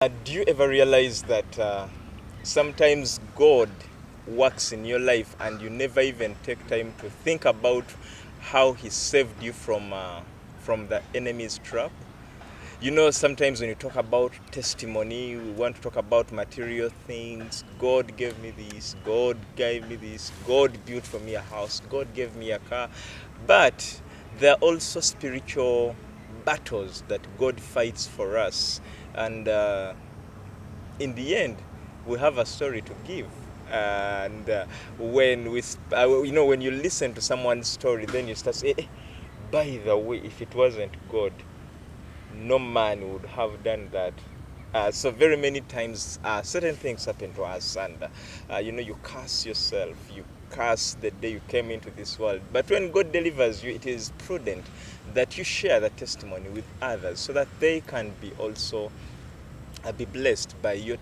Do you ever realize that sometimes God works in your life and you never even take time to think about how He saved you from the enemy's trap? You know, sometimes when you talk about testimony, we want to talk about material things. God gave me this, God gave me this, God built for me a house, God gave me a car. But there are also spiritual battles that God fights for us. And in the end, we have a story to give. And when you listen to someone's story, then you start saying, by the way, if it wasn't God, no man would have done that. So very many times, certain things happen to us, and you curse yourself, you curse the day you came into this world. But when God delivers you, it is prudent that you share the testimony with others, so that they can be also be blessed by your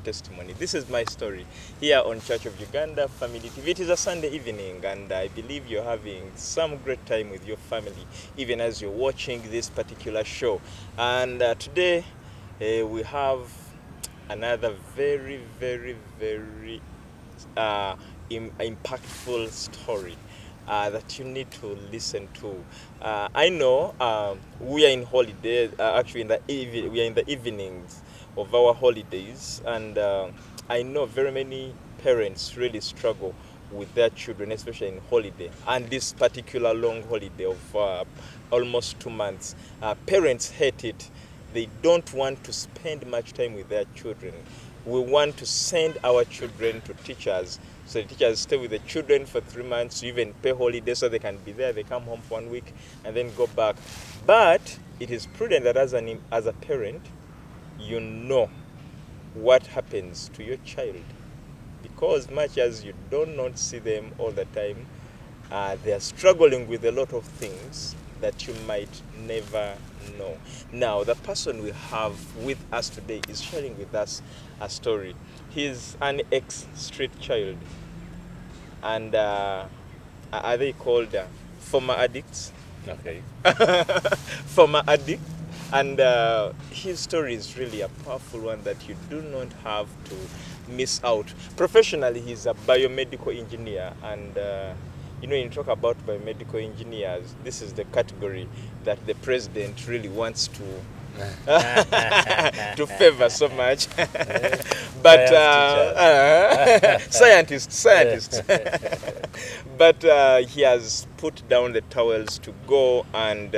testimony. This is my story here on Church of Uganda Family TV. It is a Sunday evening, and I believe you're having some great time with your family, even as you're watching this particular show. And today we have another very, very, very impactful story that you need to listen to. I know we are in holiday. Actually, we are in the evenings of our holidays, and I know very many parents really struggle with their children, especially in holiday, and this particular long holiday of almost 2 months. Parents hate it. They don't want to spend much time with their children. We want to send our children to teachers, so the teachers stay with the children for 3 months, even pay holidays so they can be there. They come home for 1 week and then go back. But it is prudent that as a parent, you know what happens to your child, because much as you do not see them all the time, they are struggling with a lot of things that you might never know. Now, the person we have with us today is sharing with us a story. He's an ex-street child, and are they called former addicts? Okay. Former addict. And his story is really a powerful one that you do not have to miss out. Professionally, he's a biomedical engineer, and when you talk about biomedical engineers, this is the category that the president really wants to to favor so much. But scientist. But he has put down the towels to go and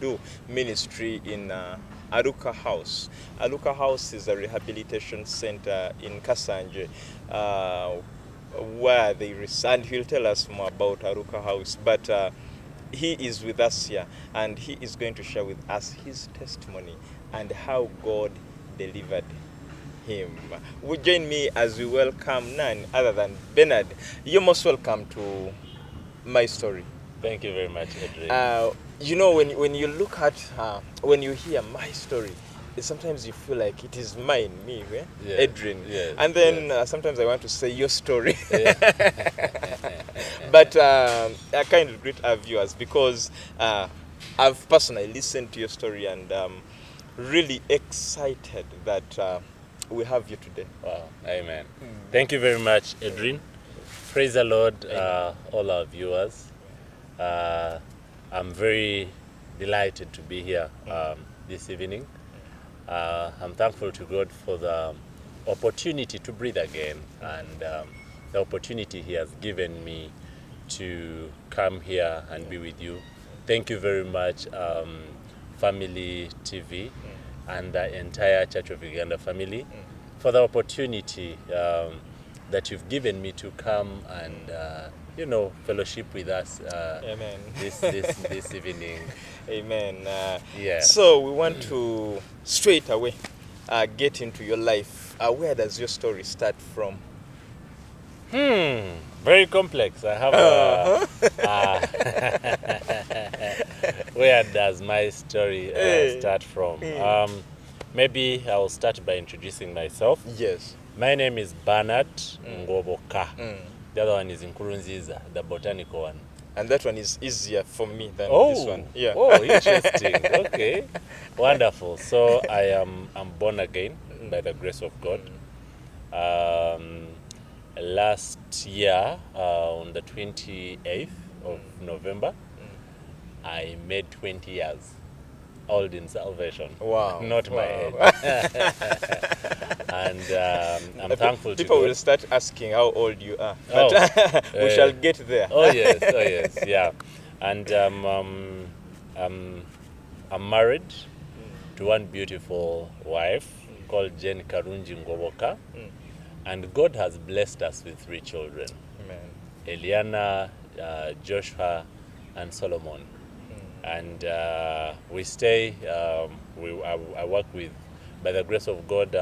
do ministry in Aruka House. Aruka House is a rehabilitation center in Kasanje, where they and he'll tell us more about Aruka House. But he is with us here, and he is going to share with us his testimony and how God delivered him. Would join me as we welcome none other than Bernard. You're most welcome to my story. Thank you very much, Edrine. When you look at when you hear my story, sometimes you feel like it is mine, me, Yes, Edrine. yes, And then sometimes I want to say your story. But I kind of greet our viewers, because I've personally listened to your story, and really excited that we have you today. Wow, amen. Thank you very much, Edrine. Praise the Lord, all our viewers. I'm very delighted to be here this evening. I'm thankful to God for the opportunity to breathe again, and the opportunity He has given me to come here and be with you. Thank you very much, Family TV and the entire Church of Uganda family, for the opportunity that you've given me to come and fellowship with us Amen. this evening. Amen. Yeah. So we want to straight away get into your life. Where does your story start from? Very complex. I have where does my story start from? Maybe I'll start by introducing myself. Yes. My name is Bernard Ngoboka. The other one is Nkuruziza, the botanical one. and that one is easier for me than this one. Yeah. Oh, interesting. Okay, wonderful. So I'm born again by the grace of God. Last year, on the 28th of November, I made 20 years old in salvation. Wow. Not my age. And I'm thankful to People God. will start asking how old you are. Oh, But we shall get there. Oh yes, yeah. And I'm married to one beautiful wife called Jane Karunji Ngoboka, and God has blessed us with 3 children: Amen. Eliana, Joshua, and Solomon. And we stay. I work with, by the grace of God.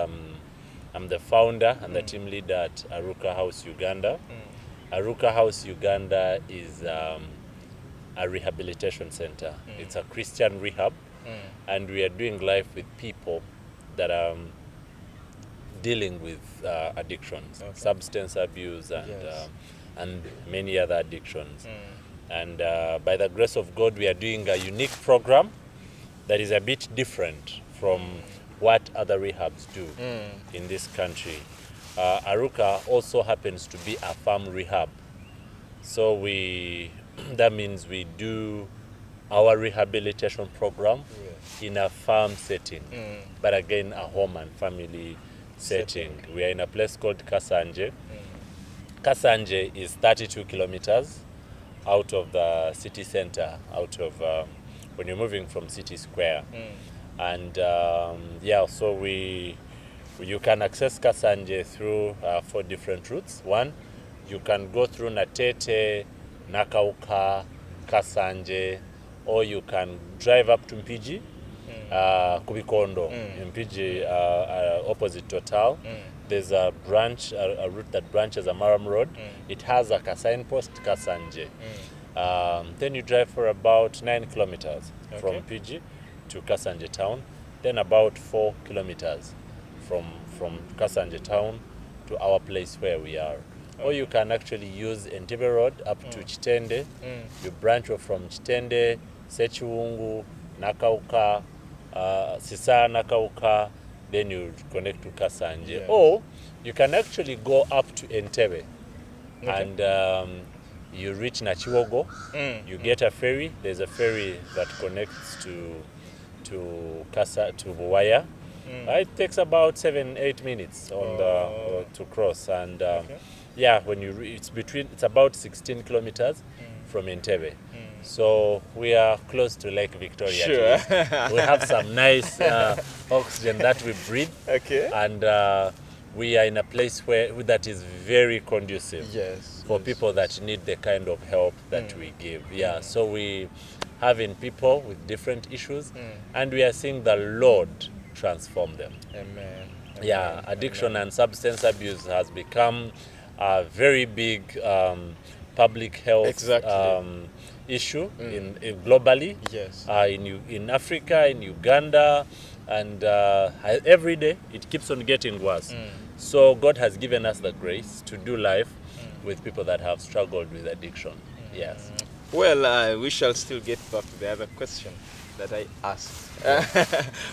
I'm the founder and the team leader at Aruka House Uganda. Aruka House Uganda is a rehabilitation center. It's a Christian rehab, and we are doing life with people that are dealing with addictions, substance abuse, and many other addictions. And by the grace of God, we are doing a unique program that is a bit different from what other rehabs do in this country. Aruka also happens to be a farm rehab. So that means we do our rehabilitation program in a farm setting, but again a home and family setting. We are in a place called Kasanje. Kasanje is 32 kilometers out of the city center, out of when you're moving from City Square. And so you can access Kasanje through 4 different routes. One, you can go through Natete, Nakauka, Kasanje, or you can drive up to Mpiji, Kubikondo, Mpiji, opposite Total. There's a branch, a route that branches Amaram Road. It has a signpost, Kasanje. Then you drive for about 9 kilometers from Mpiji to Kasanje town, then about 4 kilometers from Kasanje town to our place where we are. Or you can actually use Entebbe Road up to Chitende. You branch off from Chitende, Sechiwungu, Nakauka, Sisa Nakauka, then you connect to Kasanje. Yes. Or you can actually go up to Entebbe and you reach Nachiwogo. You get a ferry. There's a ferry that connects to Buwaya. It takes about 7-8 minutes to cross, and when it's about 16 kilometers from Entebbe. So we are close to Lake Victoria. Sure. We have some nice oxygen that we breathe, and we are in a place that is very conducive for people that need the kind of help that we give. So we having people with different issues, and we are seeing the Lord transform them. Amen. Addiction and substance abuse has become a very big public health issue in globally. In Africa, in Uganda, and every day it keeps on getting worse. So God has given us the grace to do life with people that have struggled with addiction. Yes. Well, we shall still get back to the other question that I asked.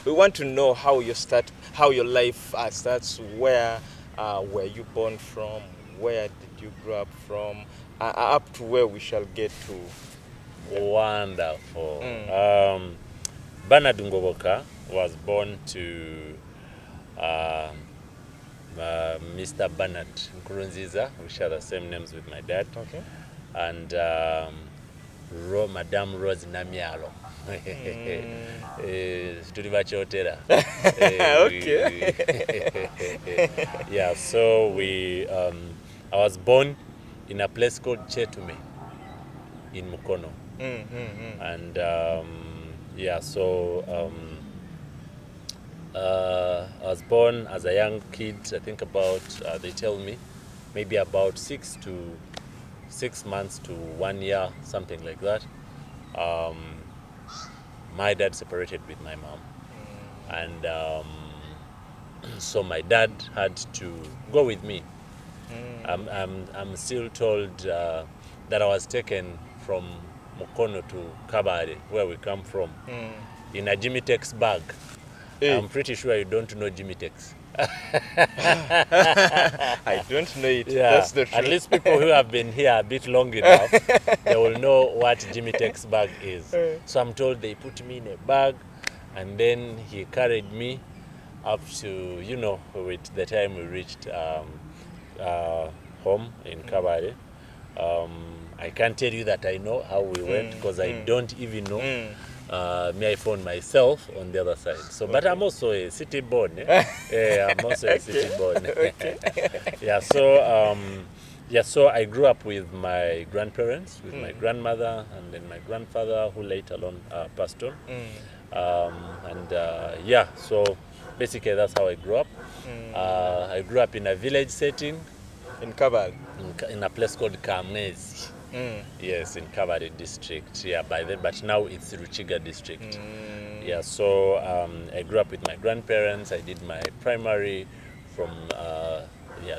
We want to know how your life starts. Where were you born from? Where did you grow up from? Up to where we shall get to. Wonderful. Bernard Ngoboka was born to Mr. Bernard Nkuruziza. We share the same names with my dad. And Madame Rose Namialo. Tulibachotera. So I was born in a place called Chetume in Mukono. And I was born as a young kid. I think about they tell me maybe about 6 months to 1 year, something like that. My dad separated with my mom, and so my dad had to go with me. I'm still told that I was taken from Mukono to Kabale, where we come from, in a Jimitex bag. Hey. I'm pretty sure you don't know Jimitex. I don't know it. Yeah, That's the truth. at least people who have been here a bit long enough, they will know what Jimitex bag is. So I'm told they put me in a bag, and then he carried me up to, you know, with the time we reached home in Kabale. I can't tell you that I know how we went, because I don't even know. Me, I found myself on the other side. So, but I'm also a city born. I'm also a city born. Yeah. So I grew up with my grandparents, with my grandmother, and then my grandfather, who later on passed on. So basically that's how I grew up. I grew up in a village setting. In Kabale? In a place called Kamezi. Yes, in Kabale district. Yeah, but now it's Ruchiga district. Yeah, so I grew up with my grandparents. I did my primary from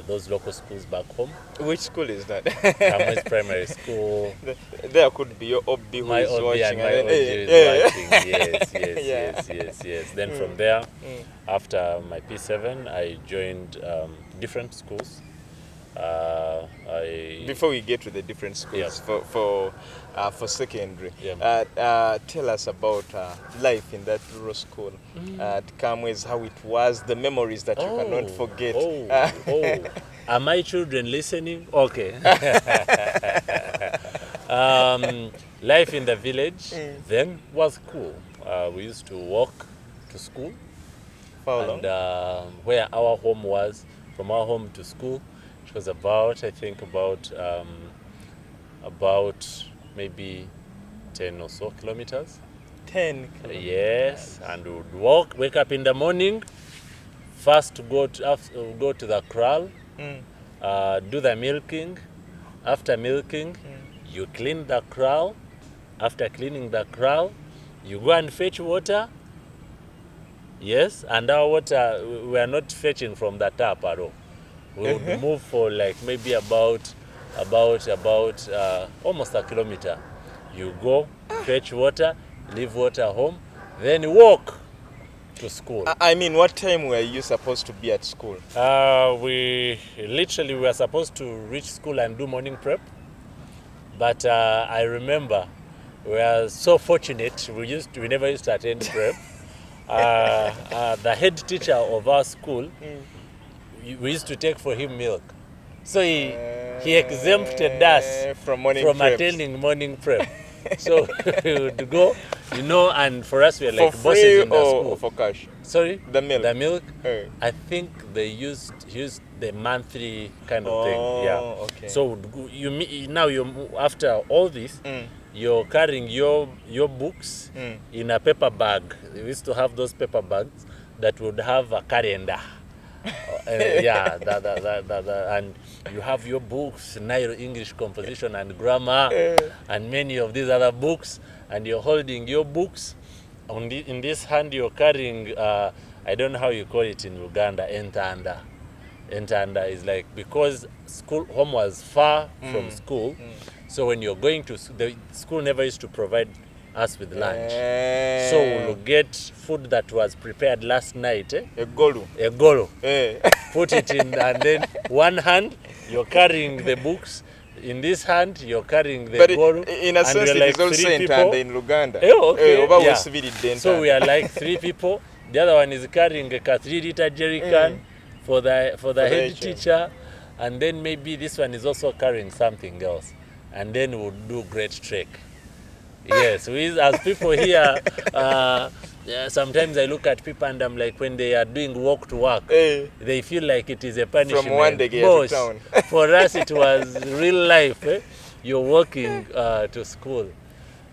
those local schools back home. Which school is that? Kamezi Primary School. There could be your Obi who is watching. My Obi is watching. Yes. Then from there, after my P7, I joined different schools. Before we get to the different schools, for secondary, tell us about life in that rural school at Kamwezi, how it was, the memories that you cannot forget. Are my children listening? Okay. Life in the village then was cool. We used to walk to school. And where our home was, from our home to school, it was about maybe 10 or so kilometers. 10 kilometers? Yes, and we would wake up in the morning, first go to the kraal, do the milking. After milking, you clean the kraal. After cleaning the kraal, you go and fetch water. Yes, and our water, we are not fetching from the tap at all. We would move for like maybe about almost a kilometer. You go, fetch water, leave water home, then walk to school. I mean, what time were you supposed to be at school? We were supposed to reach school and do morning prep. But I remember we were so fortunate, we never used to attend prep. The head teacher of our school, we used to take for him milk. So he exempted us from attending morning prep. So we would go, and for us we were like for bosses free in the school. Or for cash? Sorry? The milk. The milk? I think they used the monthly kind of thing. Yeah. Okay. So after all this, you're carrying your books in a paper bag. We used to have those paper bags that would have a calendar. And you have your books, Nile English composition and grammar, and many of these other books, and you're holding your books. In this hand, you're carrying, I don't know how you call it in Uganda, entanda. Entanda is like, because home was far from school, so when you're going to the school never used to provide us with lunch. So we'll get food that was prepared last night. A golu. Put it in, and then one hand you're carrying the books. In this hand you're carrying the golu. In a sense, it is also entanda in Uganda. So we are like 3 people. The other one is carrying a 3-liter jerry can for the head teacher, and then maybe this one is also carrying something else, and then we'll do great trek. Yes, as people here, sometimes I look at people and I'm like, when they are doing walk to work, they feel like it is a punishment. From one day to town. For us, it was real life. You're walking to school.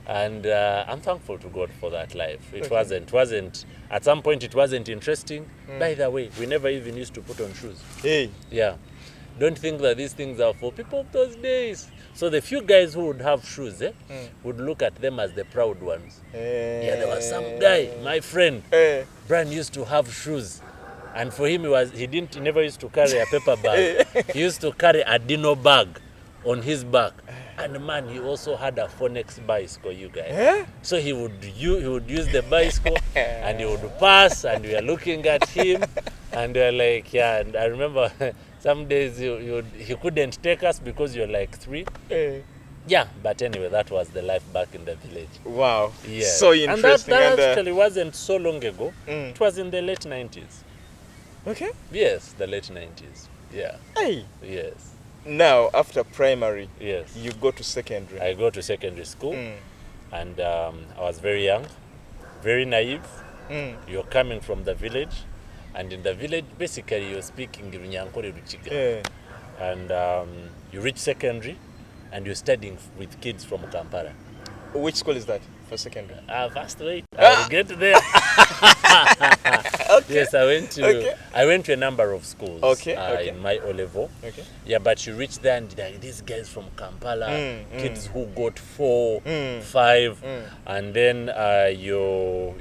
And I'm thankful to God for that life. It wasn't, at some point it wasn't interesting. By the way, we never even used to put on shoes. Yeah. Don't think that these things are for people of those days. So the few guys who would have shoes would look at them as the proud ones. Yeah, there was some guy, my friend, Brian used to have shoes. And for him, he never used to carry a paper bag. He used to carry a dino bag on his back. And man, he also had a phonics bicycle, you guys. Eh? So he would use the bicycle and he would pass, and we are looking at him, and we are like, yeah. And I remember some days he couldn't take us because you're like 3. Yeah, but anyway, that was the life back in the village. Wow. Yeah. So interesting. And that actually wasn't so long ago. It was in the late 90s. Okay. Yes, the late 90s. Yeah. Hey. Yes. Now, after primary, Yes. you go to secondary. I go to secondary school, and I was very young, very naive. You're coming from the village, and in the village, basically, you're speaking Runyankore Ruchiga. Yeah. And you reach secondary, and you're studying with kids from Kampala. Which school is that for secondary? First wait, I'll get there. Okay. Yes, I went to a number of schools. Okay. In my O level. Okay. Yeah, but you reach there and like these guys from Kampala, kids who got 4, 5, and then your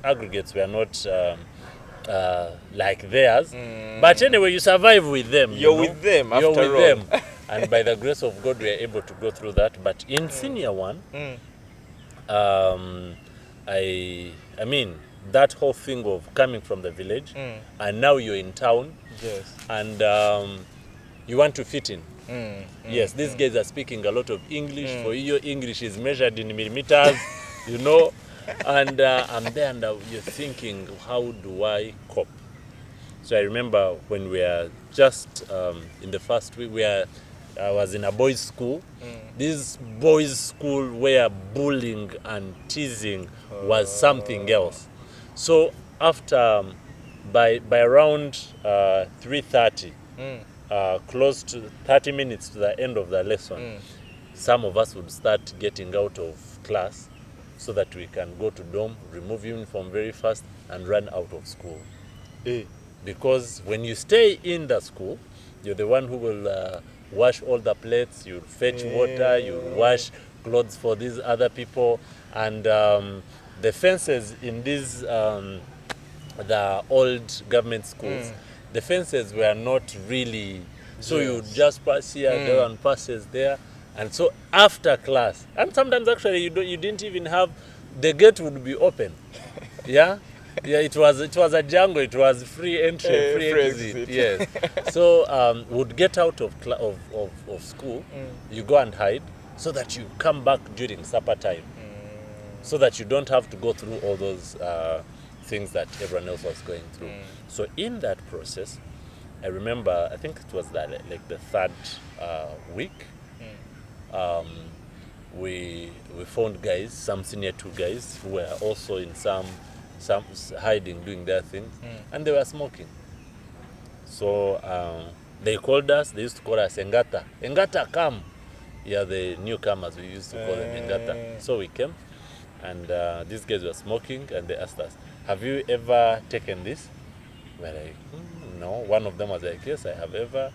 aggregates were not like theirs. But anyway, you survive with them. You're with them after You're with all. them. And by the grace of God, we are able to go through that. But in senior one, I mean, that whole thing of coming from the village, and now you're in town, Yes. and you want to fit in. Yes, these guys are speaking a lot of English. For you, your English is measured in millimeters, you know. And I'm there, and you're thinking, how do I cope? So I remember when we were just in the first week, I was in a boys' school. This boys' school where bullying and teasing was something else. So after, by around 3:30, close to 30 minutes to the end of the lesson, some of us would start getting out of class so that we can go to dorm, remove uniform very fast, and run out of school. Because when you stay in the school, you're the one who will wash all the plates, you'll fetch water, you'll wash clothes for these other people. And the fences in these, the old government schools, the fences were not really, so you just pass here, there and passes there. And so after class, and sometimes actually you didn't even have, the gate would be open. Yeah? Yeah, it was a jungle. It was free entry, free exit. Yes. So would get out of school, you go and hide, so that you come back during supper time, so that you don't have to go through all those things that everyone else was going through. So in that process, I remember, I think it was like the 3rd week, we found guys, some senior 2 guys who were also in some hiding, doing their things, and they were smoking. So they called us. They used to call us Engata. Engata, come. Yeah, the newcomers, we used to call them Engata. So we came, and these guys were smoking, and they asked us, have you ever taken this? We're like, no. One of them was like, yes, I have ever.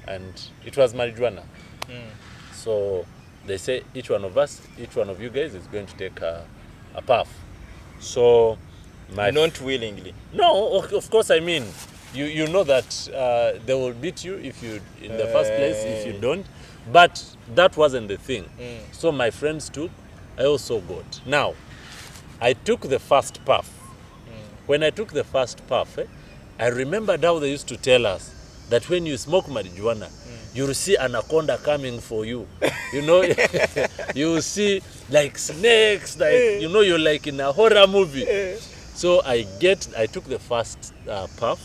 And it was marijuana. So they say, each one of you guys is going to take a puff. So not willingly. No, of course. I mean, you know that they will beat you if you in the first place if you don't. But that wasn't the thing. So my friends took. I also got. Now, I took the first puff. When I took the first puff, I remembered how they used to tell us that when you smoke marijuana, you'll see anaconda coming for you. You know, you will see like snakes, like you know, you're like in a horror movie. So I took the first puff.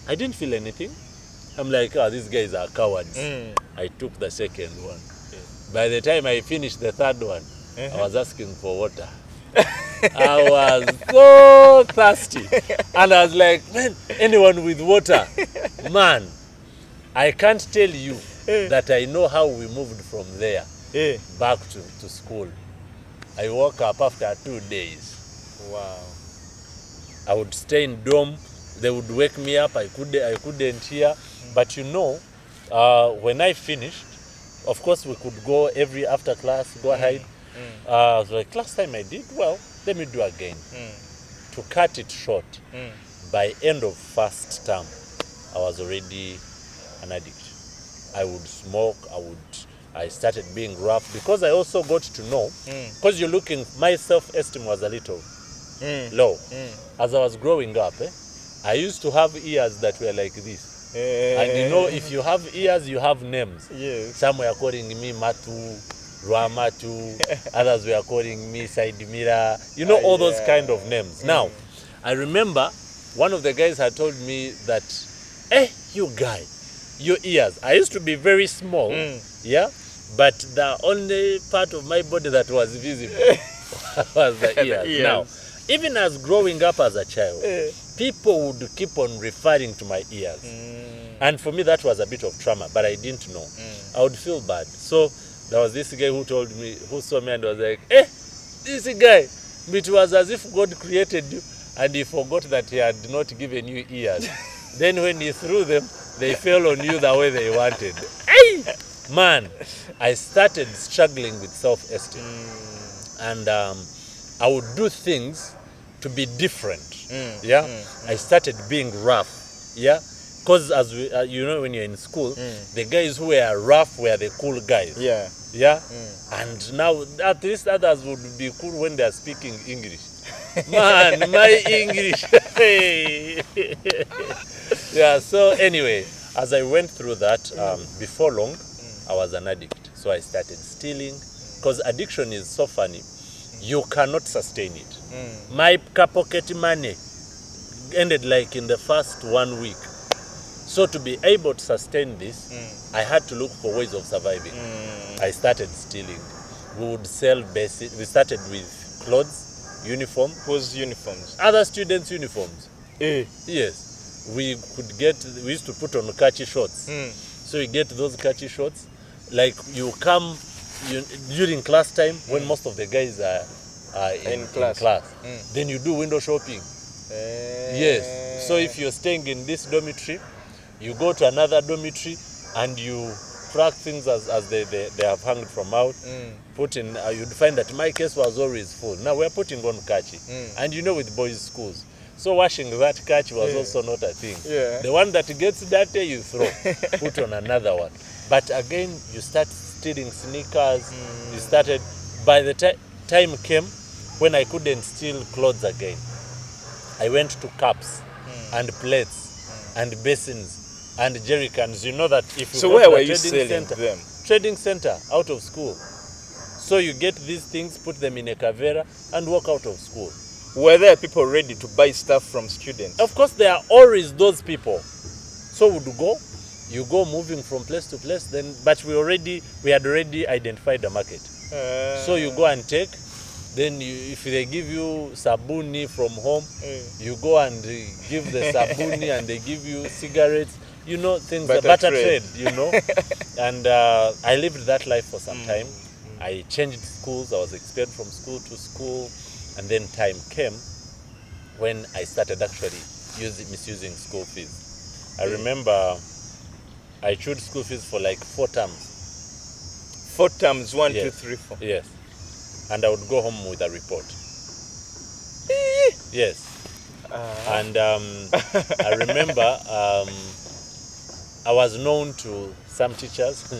I didn't feel anything. I'm like, these guys are cowards. I took the second one. By the time I finished the third one, I was asking for water. I was so thirsty. And I was like, man, anyone with water, man, I can't tell you that I know how we moved from there back to school. I woke up after 2 days. Wow. I would stay in dorm. They would wake me up. I couldn't hear. But you know, when I finished, of course we could go every after class, go hide. So like last time I did, well, let me do again. To cut it short, by end of first term, I was already an addict. I would smoke, I started being rough because I also got to know, because you're looking, my self-esteem was a little low. As I was growing up, I used to have ears that were like this. And you know, if you have ears, you have names. Yes. Some were calling me Matu, Ruamatu, others were calling me Side Mira, you know, all those kind of names. Now, I remember one of the guys had told me that, you guy, your ears. I used to be very small, yeah, but the only part of my body that was visible was the ears. Now, even as growing up as a child, people would keep on referring to my ears. And for me, that was a bit of trauma, but I didn't know. I would feel bad. So there was this guy who told me, who saw me and was like, this guy, it was as if God created you and he forgot that he had not given you ears. Then when he threw them, they fell on you the way they wanted. Hey! Man, I started struggling with self-esteem. And I would do things to be different. I started being rough. Because as we, you know, when you're in school, the guys who were rough were the cool guys. And now at least others would be cool when they are speaking English. Man, my English. So anyway, as I went through that, before long, I was an addict. So I started stealing, because addiction is so funny. You cannot sustain it. My pocket money ended like in the first 1 week. So to be able to sustain this, I had to look for ways of surviving. I started stealing. We would sell basic. We started with clothes, uniform. Whose uniforms? Other students' uniforms. Yes. We used to put on khaki shorts. So you get those khaki shorts. Like you come during class time when most of the guys are in class. Then you do window shopping. Yes. So if you're staying in this dormitory, you go to another dormitory and you track things as they have hung from out. Put in, you'd find that my case was always full. Now we're putting on khaki. And you know, with boys' schools, so washing that khaki was also not a thing. The one that gets dirty, you throw. Put on another one. But again, you start stealing sneakers. You started, by the time came when I couldn't steal clothes again. I went to cups and plates and basins and jerry cans. You know that if you so go where to were a you trading selling center, them? Trading center out of school. So you get these things, put them in a cavera and walk out of school. Were there people ready to buy stuff from students? Of course, there are always those people. So you go moving from place to place, but we had already identified the market. So you go and take, then if they give you sabuni from home, you go and give the sabuni and they give you cigarettes, you know, things, butter trade, you know. And I lived that life for some time. I changed schools, I was expelled from school to school, and then time came when I started actually misusing school fees. I remember I chewed school fees for like 4 terms. 4 terms, 1, Yes. 2, 3, 4. Yes. And I would go home with a report. Yes. And I remember I was known to some teachers,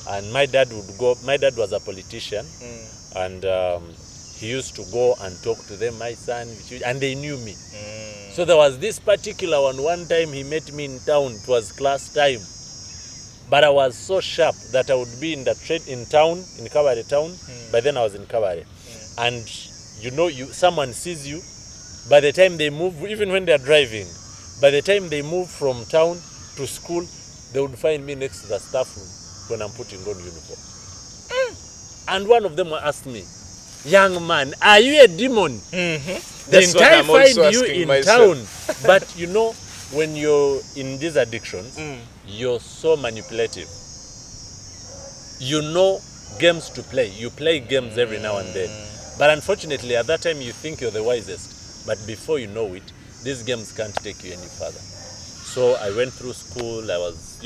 and my dad was a politician, and he used to go and talk to them, my son, and they knew me. So there was this particular one time he met me in town. It was class time, but I was so sharp that I would be in town, in Kabare town. By then I was in Kabare, and you know, someone sees you. By the time they move, even when they're driving, by the time they move from town to school, they would find me next to the staff room when I'm putting on uniform. And one of them asked me, "Young man, are you a demon? That's Didn't what I I'm also find you asking in myself." town?" But you know, when you're in these addictions, you're so manipulative. You know games to play. You play games every now and then. But unfortunately, at that time, you think you're the wisest. But before you know it, these games can't take you any further. So I went through school. I was,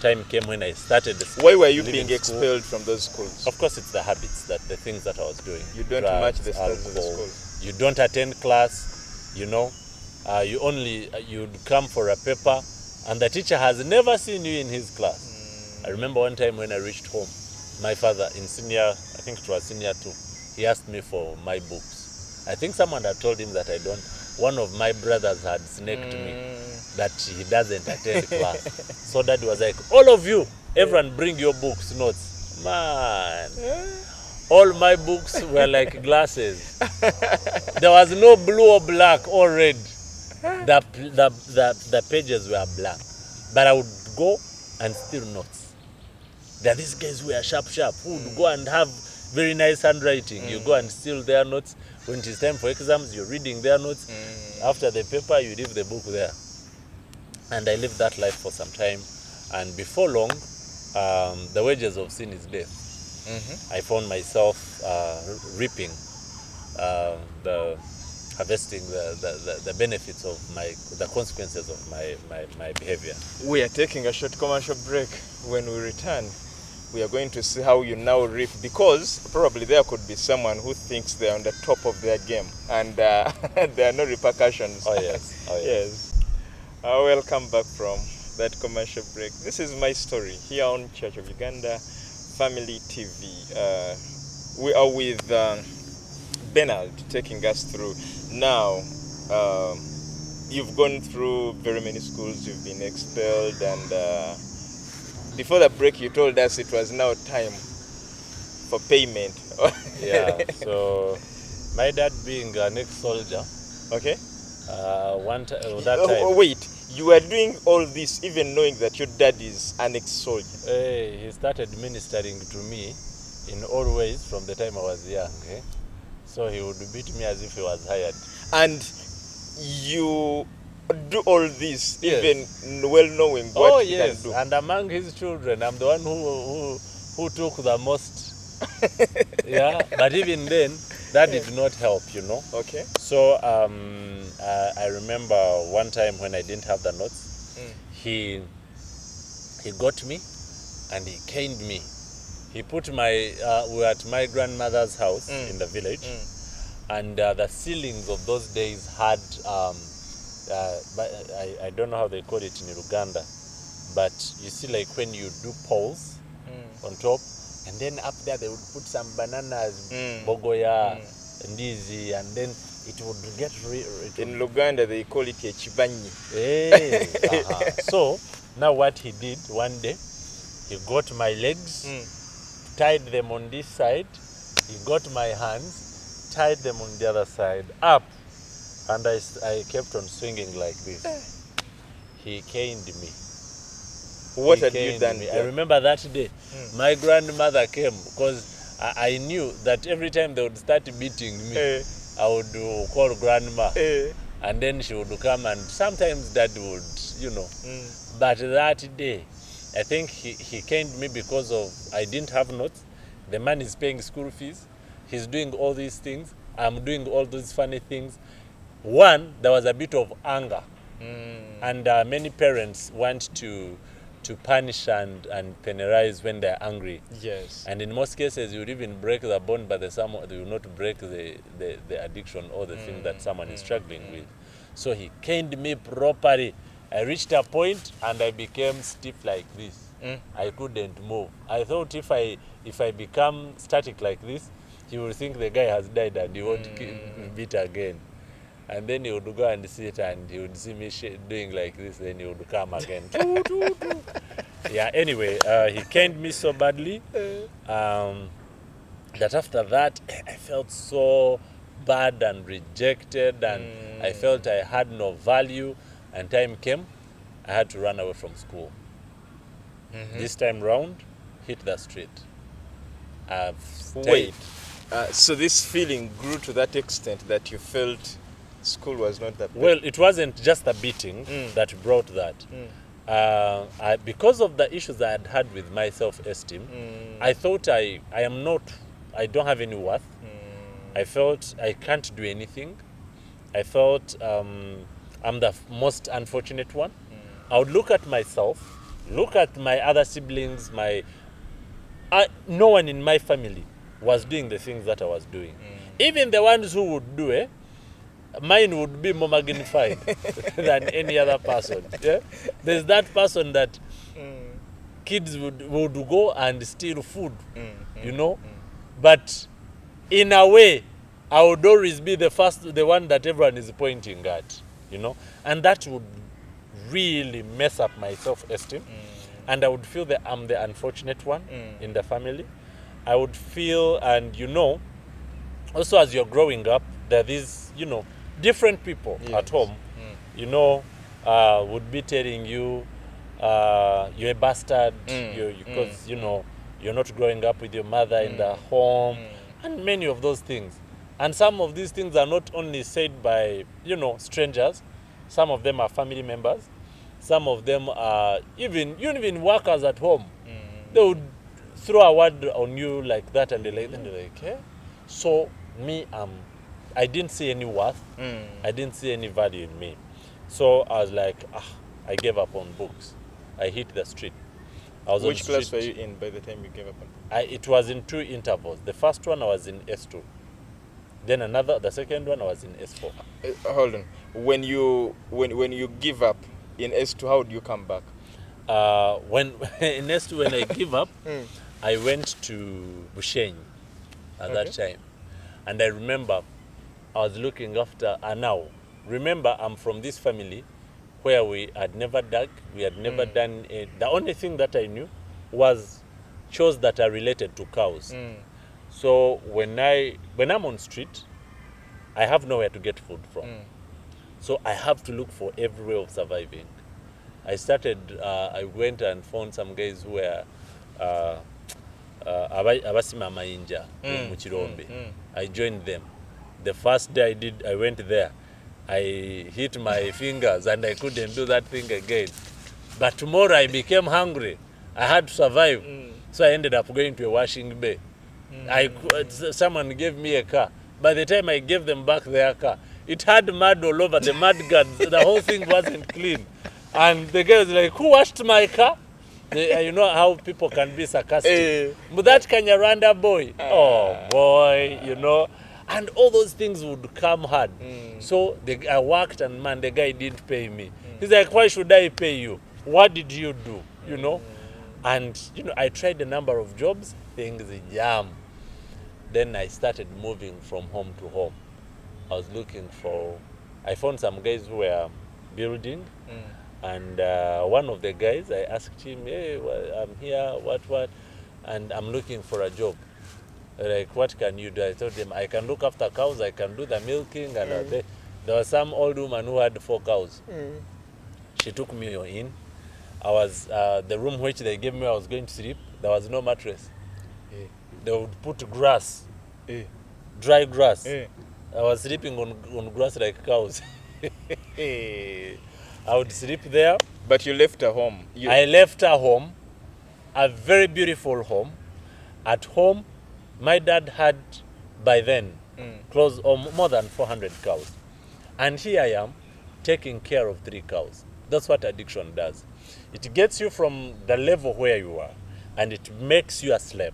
time came when I started. Why were you being school. expelled from those schools? Of course, it's the habits, the things that I was doing. You don't Drugs, match the standards of the alcohol. school. You don't attend class, you'd come for a paper, and the teacher has never seen you in his class. I remember one time when I reached home, my father in senior, I think it was senior 2, he asked me for my books. I think someone had told him that one of my brothers had snaked me, that he doesn't attend class. So Dad was like, all of you, everyone bring your books, notes. Man, all my books were like glasses. There was no blue or black or red. The pages were black. But I would go and steal notes. There are these guys who are sharp, who would go and have very nice handwriting. You go and steal their notes. When it is time for exams, you're reading their notes. After the paper, you leave the book there. And I lived that life for some time. And before long, the wages of sin is death. I found myself reaping, harvesting the benefits of the consequences of my behavior. We are taking a short commercial break. When we return, we are going to see how you now reap, because probably there could be someone who thinks they're on the top of their game and there are no repercussions. Oh yes. Yes. Welcome back from that commercial break. This is my story here on Church of Uganda Family TV. We are with Bernard taking us through. Now, you've gone through very many schools, you've been expelled, and before the break you told us it was now time for payment. Yeah, so my dad being an ex-soldier, okay. That time. Wait, you were doing all this even knowing that your dad is an ex-soldier? He started ministering to me in all ways from the time I was young. So he would beat me as if he was hired. And you do all this, yes, even well knowing what he yes, can do? And among his children, I'm the one who took the most. Yeah, but even then, that did not help, Okay. So I remember one time when I didn't have the notes, he got me and he caned me. He put we were at my grandmother's house in the village, and the ceilings of those days had, I don't know how they call it in Uganda, but you see, like when you do poles on top, and then up there they would put some bananas, bogoya, ndizi, and then it would get in Luganda they call it a chibanyi. So now what he did one day, he got my legs, tied them on this side, he got my hands, tied them on the other side, up, and I kept on swinging like this. He caned me. What had you done? I remember that day, my grandmother came, because I knew that every time they would start beating me, I would call grandma, and then she would come, and sometimes dad would, But that day, I think he caned me because I didn't have notes. The man is paying school fees. He's doing all these things. I'm doing all those funny things. One, there was a bit of anger. And many parents want to punish and penalize when they're angry. Yes. And in most cases, you would even break the bond, but you will not break the addiction or the thing that someone is struggling with. So he caned me properly. I reached a point and I became stiff like this. I couldn't move. I thought if I become static like this, he will think the guy has died and he won't beat again. And then he would go and sit and he would see me doing like this, then he would come again. Yeah, anyway, he caned me so badly that after that, I felt so bad and rejected, and I felt I had no value, and time came, I had to run away from school. This time round, hit the street. Wait, so this feeling grew to that extent that you felt school was not that bad? Well, it wasn't just the beating that brought that. Because of the issues I had with my self-esteem, I thought I don't have any worth. I felt I can't do anything. I felt I'm the most unfortunate one. I would look at myself, look at my other siblings, no one in my family was doing the things that I was doing. Even the ones who would do it, mine would be more magnified than any other person. Yeah? There's that person that kids would go and steal food, you know. But in a way, I would always be the one that everyone is pointing at, you know. And that would really mess up my self-esteem. And I would feel that I'm the unfortunate one in the family. I would feel, and you know, also as you're growing up, there are these, you know, different people at home, you know, would be telling you, you're a bastard, because, you know, you're not growing up with your mother in the home, and many of those things. And some of these things are not only said by, you know, strangers, some of them are family members, some of them are even workers at home. They would throw a word on you like that, and they're like, hey. So me, I didn't see any worth. I didn't see any value in me. So I was like, I gave up on books. I hit the street. I was Which on class street. were you in by the time you gave up? It was in 2 intervals. The first one I was in S2. Then the second one I was in S4. Hold on. When you give up in S2, how do you come back? When in S2, when I give up, I went to Bushenyi at that time. And I remember I was looking after now. Remember, I'm from this family where we had never dug, we had never done it. The only thing that I knew was chores that are related to cows. So when I'm on street, I have nowhere to get food from. So I have to look for every way of surviving. I went and found some guys who were abasima mayinja mu Kirombe. I joined them. The first day I went there, I hit my fingers and I couldn't do that thing again. But tomorrow I became hungry. I had to survive. So I ended up going to a washing bay. Someone gave me a car. By the time I gave them back their car, it had mud all over, the mud guards. The whole thing wasn't clean. And the guy was like, who washed my car? You know how people can be sarcastic. But that Kanyaranda boy, oh boy, you know. And all those things would come hard. So I worked, and man, the guy didn't pay me. He's like, why should I pay you? What did you do? You know? And, you know, I tried a number of jobs, things jam. Then I started moving from home to home. I found some guys who were building. And one of the guys, I asked him, hey, well, I'm here, what? And I'm looking for a job. Like, what can you do? I told them, I can look after cows, I can do the milking. And there was some old woman who had 4 cows. She took me in. I was, the room which they gave me, I was going to sleep. There was no mattress. They would put grass, dry grass. I was sleeping on grass like cows. I would sleep there. But you left her home. I left her home, a very beautiful home. At home, my dad had, by then, close or more than 400 cows. And here I am, taking care of 3 cows. That's what addiction does. It gets you from the level where you are, and it makes you a slave.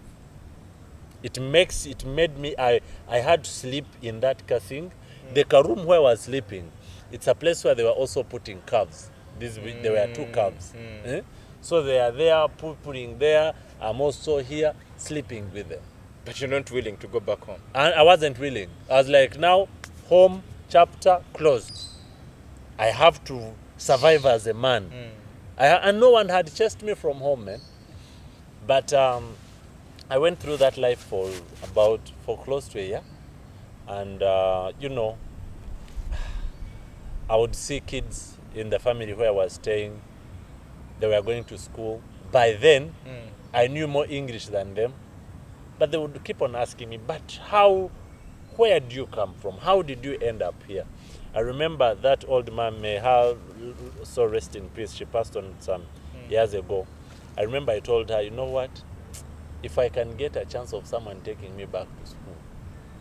It made me, I had to sleep in that car thing. The car room where I was sleeping, it's a place where they were also putting calves. There were 2 calves. So they are there, putting there. I'm also here, sleeping with them. But you're not willing to go back home? I wasn't willing. I was like, now, home, chapter, closed. I have to survive as a man. And no one had chased me from home, man. But I went through that life for close to a year. And, you know, I would see kids in the family where I was staying. They were going to school. By then, I knew more English than them. But they would keep on asking me, but where do you come from? How did you end up here? I remember that old man, may her soul rest in peace, she passed on some years ago. I remember I told her, you know what? If I can get a chance of someone taking me back to school,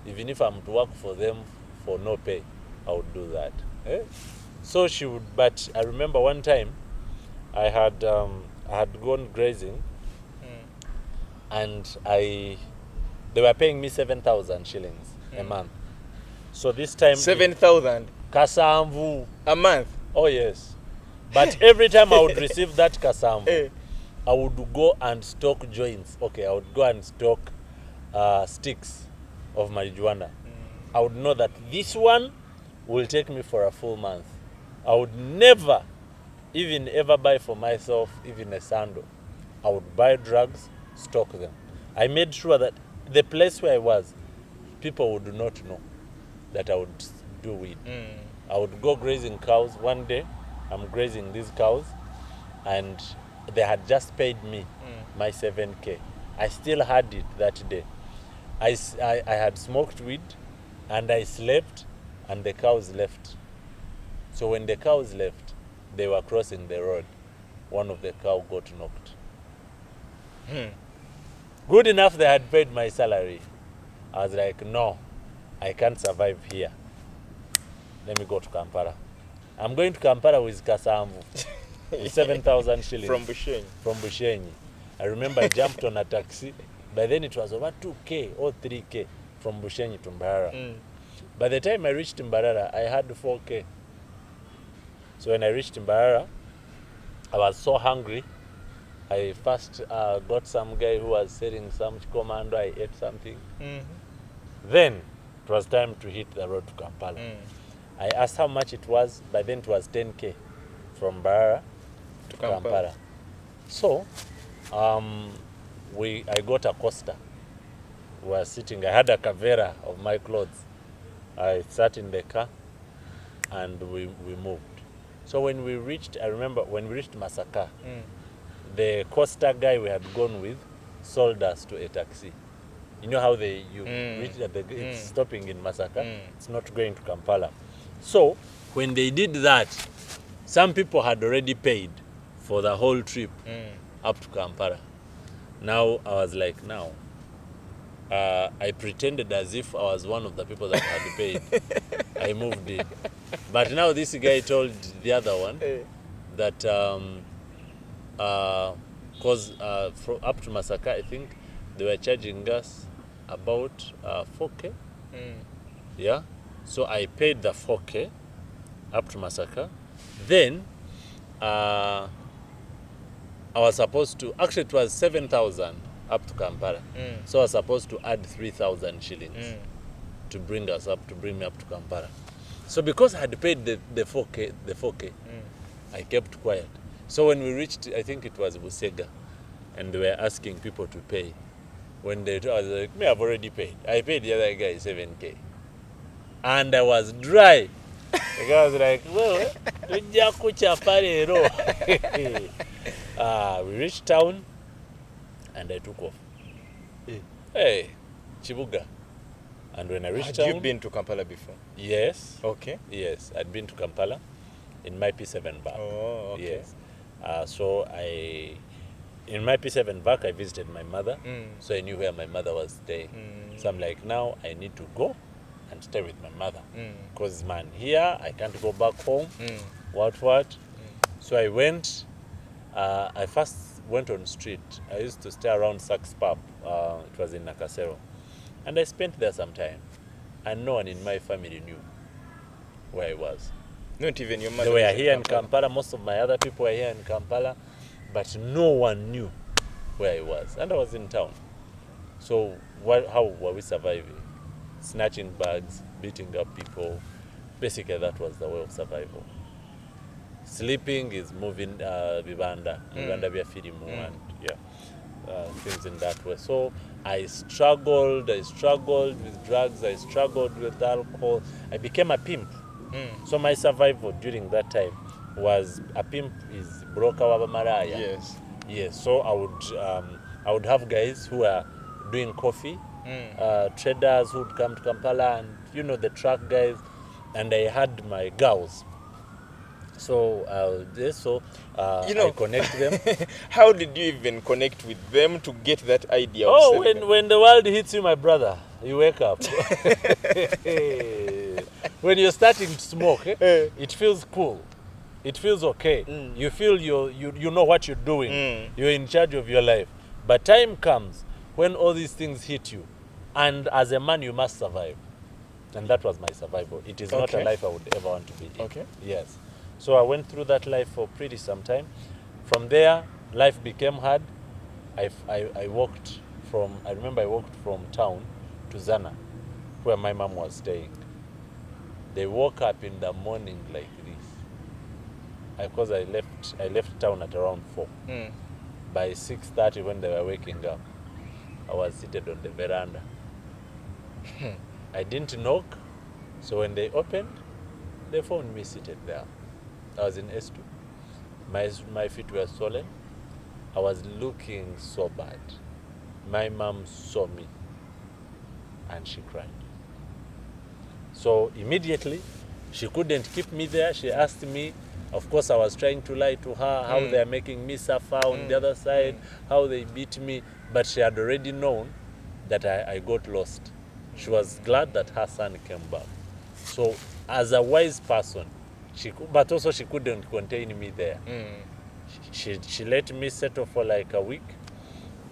even if I'm to work for them for no pay, I would do that. So she would, but I remember one time I had gone grazing, and they were paying me 7,000 shillings a month. So this time 7,000 kasamvu a month. Oh yes, but every time I would receive that kasamvu, I would go and stock joints. Okay, I would go and stock sticks of marijuana. I would know that this one will take me for a full month. I would never even ever buy for myself even a sandal. I would buy drugs, stock them. I made sure that the place where I was, people would not know that I would do weed. I would go grazing cows. One day, I'm grazing these cows, and they had just paid me my 7K. I still had it that day. I had smoked weed, and I slept, and the cows left. So when the cows left, they were crossing the road. One of the cow got knocked. Good enough they had paid my salary. I was like, no, I can't survive here. Let me go to Kampala. I'm going to Kampala with Kasamvu. 7,000 shillings. From Bushenyi. From Bushenyi. I remember I jumped on a taxi. By then it was over 2K or 3K from Bushenyi to Mbarara. By the time I reached Mbarara, I had 4K. So when I reached Mbarara, I was so hungry. I first got some guy who was selling some commando. I ate something. Then it was time to hit the road to Kampala. I asked how much it was. By then it was 10K from Mbarara to Kampala. So I got a Costa. We were sitting. I had a Cavera of my clothes. I sat in the car and we moved. So when we reached, I remember when we reached Masaka, the Costa guy we had gone with sold us to a taxi. You know how reach at it's stopping in Masaka, it's not going to Kampala. So when they did that, some people had already paid for the whole trip up to Kampala. Now I was like, I pretended as if I was one of the people that had paid. I moved in. But now this guy told the other one that because up to Masaka, I think they were charging us about 4K. Yeah. So I paid the 4K up to Masaka. Then I was supposed to, actually it was 7,000 up to Kampala. So I was supposed to add 3,000 shillings to bring me up to Kampala. So because I had paid the 4K, I kept quiet. So when we reached, I think it was Busega, and they were asking people to pay. When I was like, me, I've already paid. I paid the other guy 7K. And I was dry. The guy was like, well, we reached town, and I took off. Hey, Chibuga. And when I reached town... Had you been to Kampala before? Yes. Okay. Yes, I'd been to Kampala in my P7 back. Oh, okay. Yes. So in my P7 back, I visited my mother. So I knew where my mother was staying. So I'm like, now I need to go and stay with my mother. Because, man, here, I can't go back home. What? So I went, I first went on street. I used to stay around Saks Pub. It was in Nakasero. And I spent there some time. And no one in my family knew where I was. Not even your mother? They were here in Kampala. Most of my other people were here in Kampala. But no one knew where I was. And I was in town. So how were we surviving? Snatching bags, beating up people. Basically, that was the way of survival. Sleeping is moving vibanda vya firimu and things in that way. So I struggled with drugs, I struggled with alcohol. I became a pimp. So my survival during that time was a pimp is broker wa maraya. Yes. So I would have guys who are doing coffee, traders who would come to Kampala, and the truck guys, and I had my girls. So I connect them. How did you even connect with them to get that idea? When the world hits you, my brother, you wake up. When you're starting to smoke, it feels cool. It feels okay. You feel you know what you're doing. You're in charge of your life. But time comes when all these things hit you, and as a man, you must survive. And that was my survival. It is not a life I would ever want to be in. Okay. Yes. So I went through that life for pretty some time. From there, life became hard. I walked from, I remember I walked from town to Zana, where my mom was staying. They woke up in the morning like this. Because I left town at around 4. By 6:30 when they were waking up, I was seated on the veranda. I didn't knock, so when they opened, they found me seated there. I was in S2. My feet were swollen. I was looking so bad. My mom saw me and she cried. So immediately, she couldn't keep me there. She asked me, of course I was trying to lie to her, how they're making me suffer on the other side, how they beat me, but she had already known that I got lost. She was glad that her son came back. So as a wise person, but also she couldn't contain me there. She let me settle for like a week,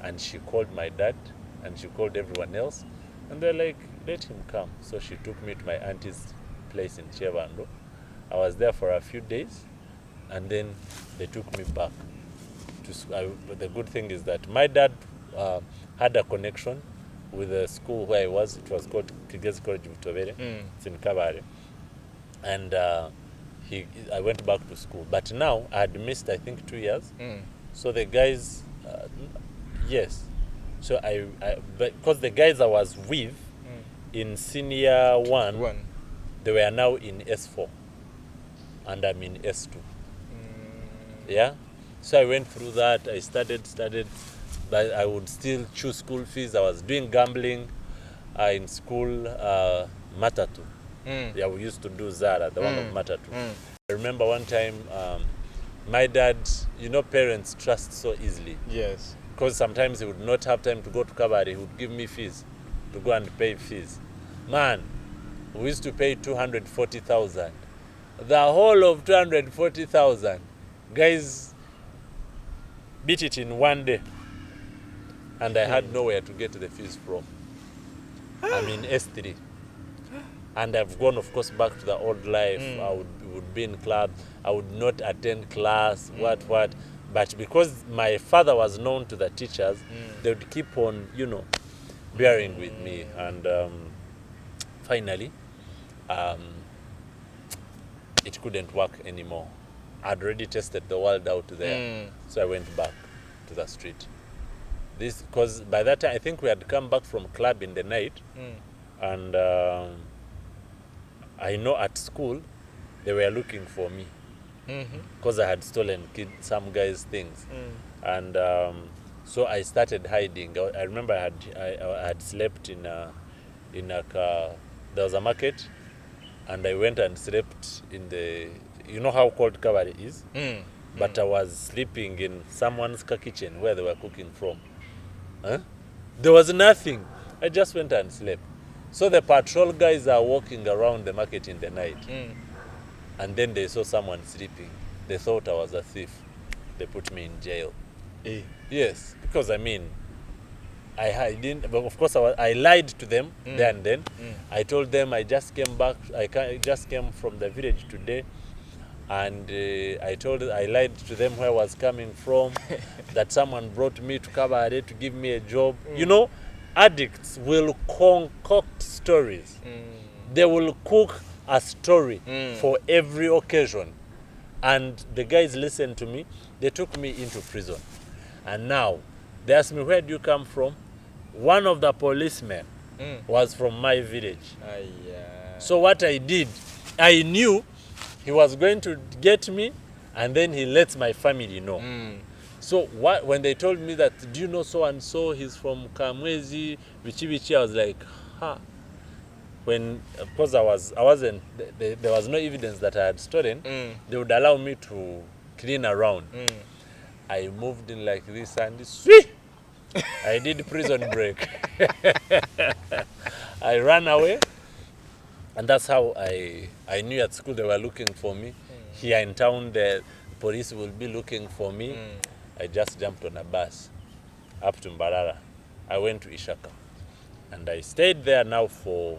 and she called my dad, and she called everyone else, and they're like, let him come. So she took me to my auntie's place in Chevando. I was there for a few days, and then they took me back to school. The good thing is that my dad had a connection with the school where I was. It was called Kigezi College Butovere. It's in Kabare. And I went back to school. But now I had missed, I think, 2 years. So the guys, yes. So because the guys I was with in senior one, they were now in S4. And I'm in S2. Yeah? So I went through that. I studied, but I would still choose school fees. I was doing gambling in school, Matatu. Yeah, we used to do Zara, the one of Matatu. I remember one time, my dad, parents trust so easily. Yes. Because sometimes he would not have time to go to Kabari. He would give me fees to go and pay fees. Man, we used to pay 240,000. The whole of 240,000. Guys beat it in one day. And I had nowhere to get the fees from. I'm in S3. And I've gone, of course, back to the old life. I would be in club. I would not attend class, what. But because my father was known to the teachers, they would keep on, bearing with me. And finally, it couldn't work anymore. I'd already tested the world out there. So I went back to the street. This, because by that time, I think we had come back from club in the night. And I know at school, they were looking for me. Because I had stolen some guys' things. And so I started hiding. I remember I had slept in a car. There was a market. And I went and slept in the, how cold Kabari is? But I was sleeping in someone's kitchen where they were cooking from. There was nothing. I just went and slept. So the patrol guys are walking around the market in the night. And then they saw someone sleeping. They thought I was a thief. They put me in jail. Yes, because I didn't, but of course I lied to them there and then. I told them I just came back, I just came from the village today, and I lied to them where I was coming from, that someone brought me to Kabare to give me a job. Addicts will concoct stories. They will cook a story for every occasion. And the guys listened to me. They took me into prison. And now, they asked me, where do you come from? One of the policemen was from my village. So what I did, I knew he was going to get me, and then he lets my family know. So when they told me that, do you know so-and-so, he's from Kamwezi, Vichi, I was like, When, of course, I wasn't, there was no evidence that I had stolen, they would allow me to clean around. I moved in like this and sweet. I did prison break. I ran away, and that's how I knew at school they were looking for me. Here in town, the police will be looking for me. I just jumped on a bus up to Mbarara. I went to Ishaka, and I stayed there now for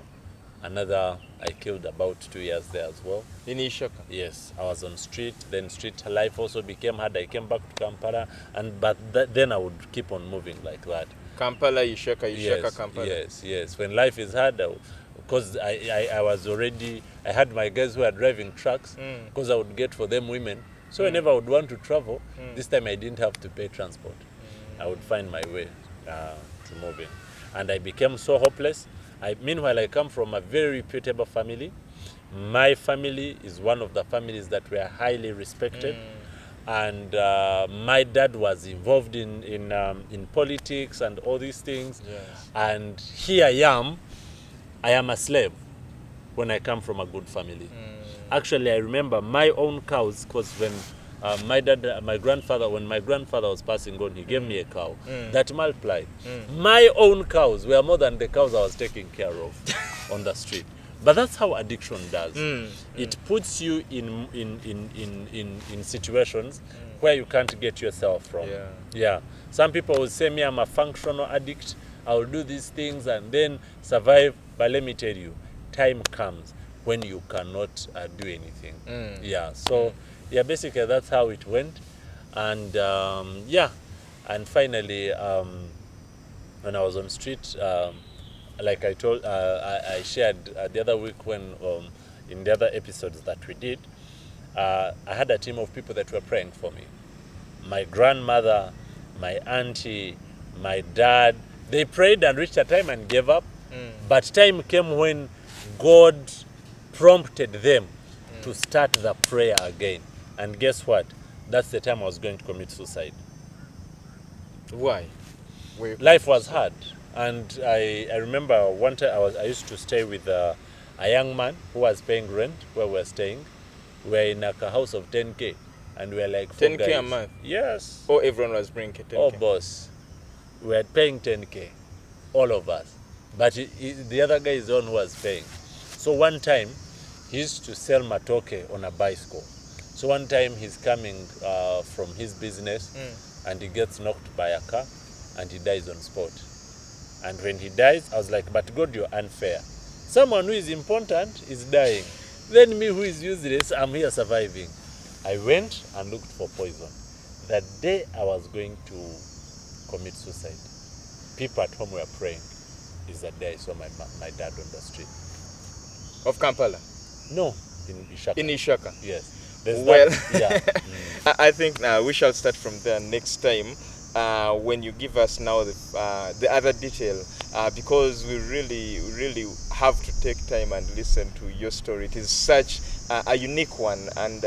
Another, I killed about 2 years there as well. In Ishaka. Yes, I was on street. Then street life also became hard. I came back to Kampala, then I would keep on moving like that. Kampala, Ishaka, Yes, Kampala. yes. When life is hard, because I was already, I had my guys who were driving trucks, because I would get for them women. So whenever I would want to travel, this time I didn't have to pay transport. I would find my way to move in. And I became so hopeless. Meanwhile, I come from a very reputable family. My family is one of the families that were highly respected. And my dad was involved in politics and all these things. Yes. And here I am a slave when I come from a good family. Actually, I remember my own cows, because when when my grandfather was passing on, he gave me a cow that multiplied. My own cows were more than the cows I was taking care of on the street. But that's how addiction does. It puts you in situations where you can't get yourself from. Yeah. Some people will say me, I'm a functional addict. I will do these things and then survive. But let me tell you, time comes when you cannot do anything. Yeah. So yeah, basically that's how it went. And and finally, when I was on street, like I told, I shared the other week when in the other episodes that we did, I had a team of people that were praying for me. My grandmother, my auntie, my dad, they prayed and reached a time and gave up. But time came when God prompted them to start the prayer again. And guess what? That's the time I was going to commit suicide. Why? Life was hard. And I remember one time I used to stay with a young man who was paying rent where we were staying. We were in a house of 10K. And we were like 4 10K guys. a month? Yes. Oh, everyone was bringing 10K? Oh, boss. We were paying 10K. All of us. But the other guy is the one who was paying. So one time, he used to sell matoke on a bicycle. So one time he's coming from his business and he gets knocked by a car and he dies on spot. And when he dies, I was like, but God, you're unfair. Someone who is important is dying. Then me who is useless, I'm here surviving. I went and looked for poison. That day I was going to commit suicide, people at home were praying. Is that day I saw my dad on the street. Of Kampala? No, in Ishaka. In Ishaka? Yes. I think we shall start from there next time when you give us now the other detail because we really have to take time and listen to your story. It is such a unique one and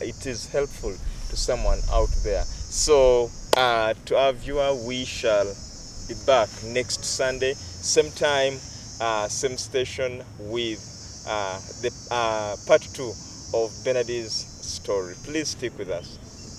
it is helpful to someone out there. So to our viewer, we shall be back next Sunday, same time, same station with the part 2 of Benedi's story. Please stick with us.